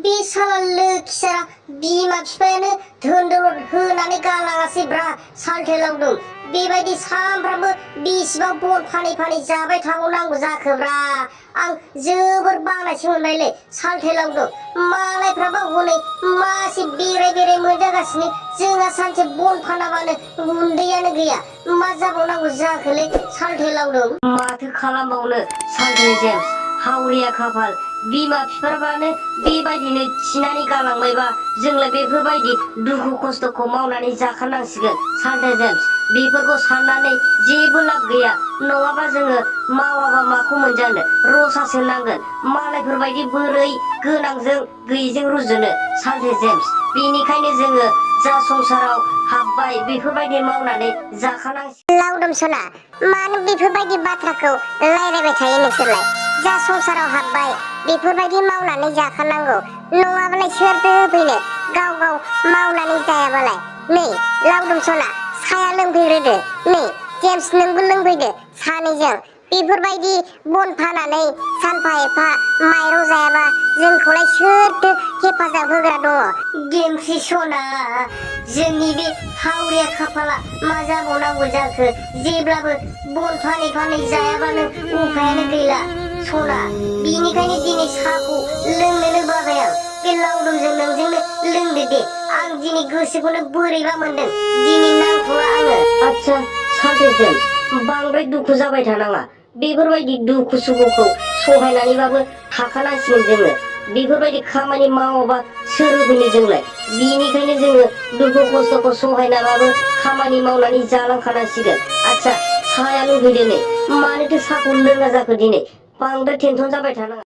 बे साला लोखिसारा बिमा बिफायानो धोन दौलत होनानै गालाङासैब्रा सालथेलावदों बेबायदि सानफ्रामबो बेसेबां बन फानै फानै जाबाय थाबावनांगौ जाखोब्रा आं जोबोर बानायसो मोनबायलै सालथेलावदों मालायफ्राबा हनै मासे बेराय बेराय मोनजागासिनो जोंहा सानसे बन फानाबानो गुन्दैयानो गैया मा जाबावनांगौ जाखोलै सालथेलावदों माथो खालामबावनो सालथे जेम्स हावरिया खाफाल बिमा बिफाबानो बेबायदिनो थिनानै गालांबायबा जोंलाय बेफोरबायदि दुखु खस्थ'खौ मावनानै जाखानांसिगोन सालथे जेम्स बेफोरखौ साननानै जेबो लाब गैया नङाबा जोङो मावाबा माखौ मोनजानो रसासो नांगोन मालायफोरबायदि बोरै गोनांजों गैयिजों रुजुनो सालथे जेम्स बेनिखायनो जोङो जा संसाराव हाबबाय बेफोरबायदि मावनानै जाखानांसिगोन लावदुम सना मानो बेफोरबायदि बाथ्राखौ रायलायबाय थायो नोंसोरलाय जा संसाराव हाबबाय बेफोरबायदि मावनानै जाखानांगौ नङाबालाय सोरथो होफैनो गाव गाव मावनानै जायाबालाय नै लावदुम सना साया लोंफैग्रोदो नै जेम्स नोंबो लोंफैदो सानैजों बेफोरबायदि बन फानानै सानफा एफा माइरं जायाबा जोंखौलाय सोरथो हेफाजाब होग्रा दङ गेमसि सना जोंनि बे हावरिया खाफाला मा जाबावनांगौ जाखो जेब्लाबो बन फानै फानै जायाबानो उफायानो गैला सना बिनिखायनो दिनै साहाखौ लोंनोनो बाबाय आं बे लावदुमजों नोंजोंनो लोंदो दे आं दिनै गोसोखौनो बोरैबा मोनदों दिनै नांथ'ला आङो आच्छा सालथे जेम्स बांद्राय दुखु जाबाय थानाङा बेफोरबायदि दुखु सुखुखौ सहायनानैबाबो थाखानांसिगोन जोङो बेफोरबायदि खामानि मावाबा सोर होफैनो जोंलाय बिनिखायनो जोङो दुखु खस्थ'खौ सहायनाबाबो खामानि मावनानै जालांखानांसिगोन आच्छा साहाया लोंफैदो नै मानोथो साहाखौ लोङा जाखो दिनै बांद्राय टेनसन जाबाय थानाङा